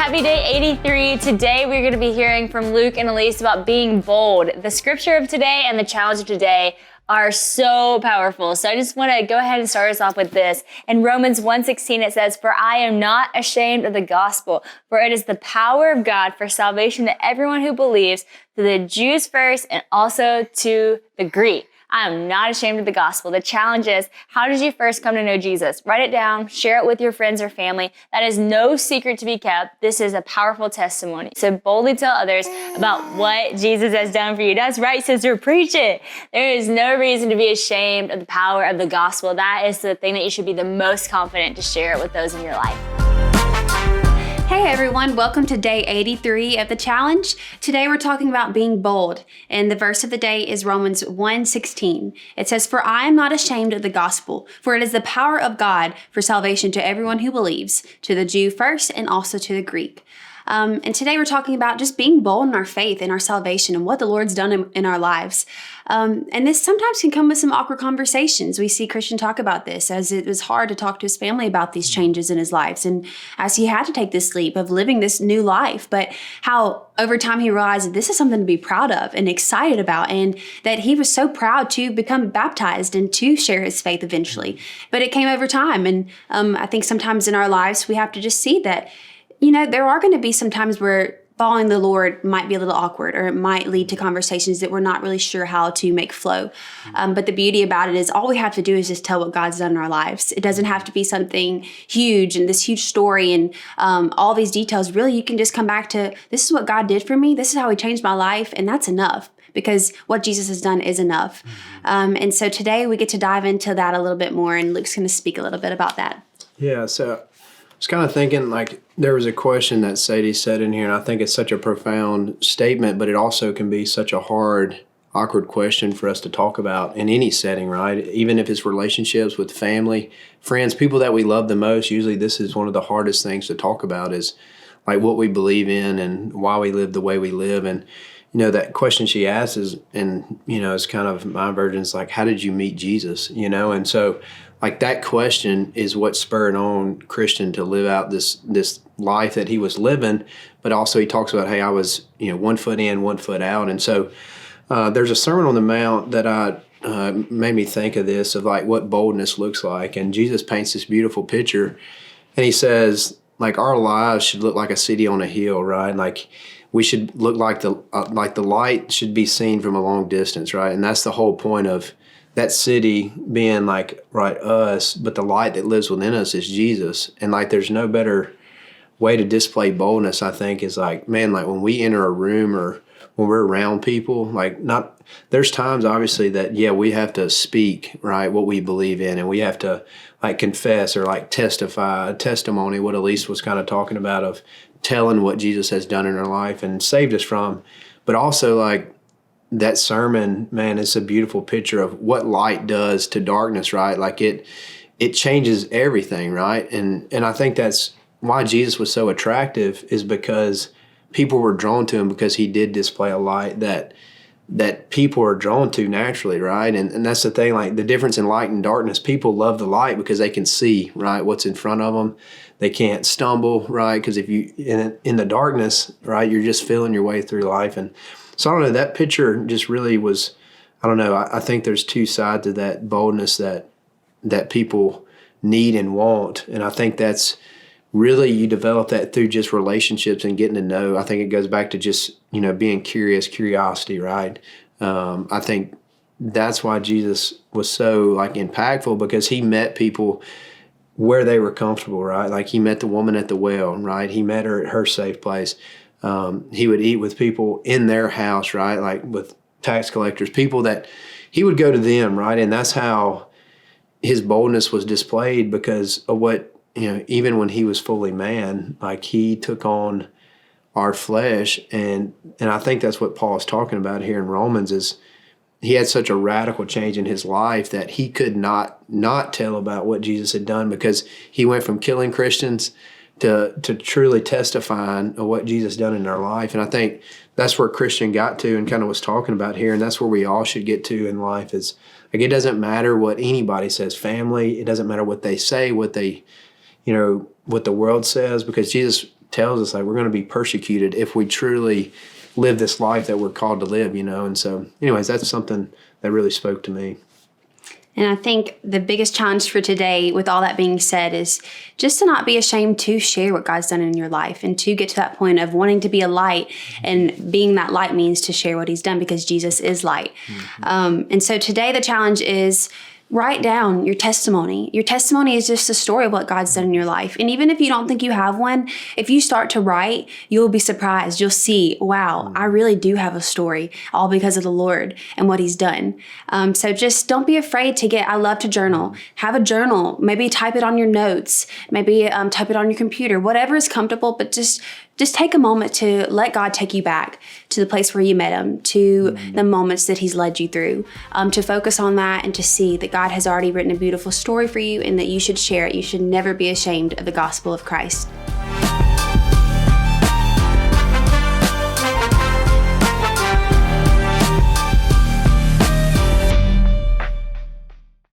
Happy day 83. Today we're going to be hearing from Luke and Elise about being bold. The scripture of today and the challenge of today are so powerful. So I just want to go ahead and start us off with this. In Romans 1:16 it says, "For I am not ashamed of the gospel, for it is the power of God for salvation to everyone who believes, to the Jews first and also to the Greek." I am not ashamed of the gospel. The challenge is, how did you first come to know Jesus? Write it down, share it with your friends or family. That is no secret to be kept. This is a powerful testimony. So boldly tell others about what Jesus has done for you. That's right, sister, preach it. There is no reason to be ashamed of the power of the gospel. That is the thing that you should be the most confident to share it with those in your life. Hey everyone, welcome to day 83 of the challenge. Today we're talking about being bold, and the verse of the day is Romans 1:16. It says, "For I am not ashamed of the gospel, for it is the power of God for salvation to everyone who believes, to the Jew first and also to the Greek." And today we're talking about just being bold in our faith and our salvation and what the Lord's done in our lives. And this sometimes can come with some awkward conversations. We see Christian talk about this, as it was hard to talk to his family about these changes in his lives, and as he had to take this leap of living this new life, but how over time he realized that this is something to be proud of and excited about, and that he was so proud to become baptized and to share his faith eventually. But it came over time, and I think sometimes in our lives we have to just see that there are going to be some times where following the Lord might be a little awkward, or it might lead to conversations that we're not really sure how to make flow. But the beauty about it is all we have to do is just tell what God's done in our lives. It doesn't have to be something huge and this huge story and all these details. Really, you can just come back to, this is what God did for me. This is how he changed my life. And that's enough, because what Jesus has done is enough. And so today we get to dive into that a little bit more, and Luke's going to speak a little bit about that. Yeah, so I was kind of thinking, there was a question that Sadie said in here, and I think it's such a profound statement, but it also can be such a hard, awkward question for us to talk about in any setting, right? Even if it's relationships with family, friends, people that we love the most. Usually this is one of the hardest things to talk about, is like what we believe in and why we live the way we live. And that question she asks is, and it's kind of my version, is like, how did you meet Jesus? And so that question is what spurred on Christian to live out this life that he was living. But also he talks about, hey, I was 1 foot in, 1 foot out. And so there's a Sermon on the Mount that made me think of this, of what boldness looks like. And Jesus paints this beautiful picture, and he says, our lives should look like a city on a hill, right? We should look like the light should be seen from a long distance, right? And that's the whole point of that city being us, but the light that lives within us is Jesus. And there's no better way to display boldness, I think, is when we enter a room or when we're around people, there's times obviously that, we have to speak, right, what we believe in, and we have to confess or testify, testimony, what Elise was kind of talking about, of telling what Jesus has done in our life and saved us from. But also that sermon, man, is a beautiful picture of what light does to darkness, right? It changes everything, right? And I think that's why Jesus was so attractive, is because people were drawn to him, because he did display a light that people are drawn to naturally, right? And that's the thing, the difference in light and darkness. People love the light because they can see, right, what's in front of them. They can't stumble, right? Because if you in the darkness, right, you're just feeling your way through life. And so I don't know, that picture just really was, I don't know, I think there's two sides to that boldness that people need and want. And I think that's really, you develop that through just relationships and getting to know. I think it goes back to just, being curious, curiosity, right? I think that's why Jesus was so impactful, because he met people where they were comfortable, right? He met the woman at the well, right? He met her at her safe place. He would eat with people in their house, right? With tax collectors, people that he would go to them, right? And that's how his boldness was displayed, because of what, even when he was fully man, he took on our flesh. And I think that's what Paul is talking about here in Romans, is he had such a radical change in his life that he could not tell about what Jesus had done, because he went from killing Christians to truly testifying of what Jesus done in our life. And I think that's where Christian got to and kind of was talking about here. And that's where we all should get to in life, is it doesn't matter what anybody says, family, it doesn't matter what they say, what they, what the world says, because Jesus tells us like we're going to be persecuted if we truly live this life that we're called to live, And so, anyways, that's something that really spoke to me. And I think the biggest challenge for today, with all that being said, is just to not be ashamed to share what God's done in your life and to get to that point of wanting to be a light. And being that light means to share what He's done because Jesus is light. And so today the challenge is write down your testimony. Your testimony is just a story of what God's done in your life. And even if you don't think you have one, if you start to write, you'll be surprised. You'll see, wow, I really do have a story, all because of the Lord and what He's done. So just don't be afraid to I love to journal. Have a journal. Maybe type it on your notes. Maybe type it on your computer. Whatever is comfortable, but just take a moment to let God take you back to the place where you met Him, to the moments that He's led you through, to focus on that and to see that God has already written a beautiful story for you and that you should share it. You should never be ashamed of the gospel of Christ.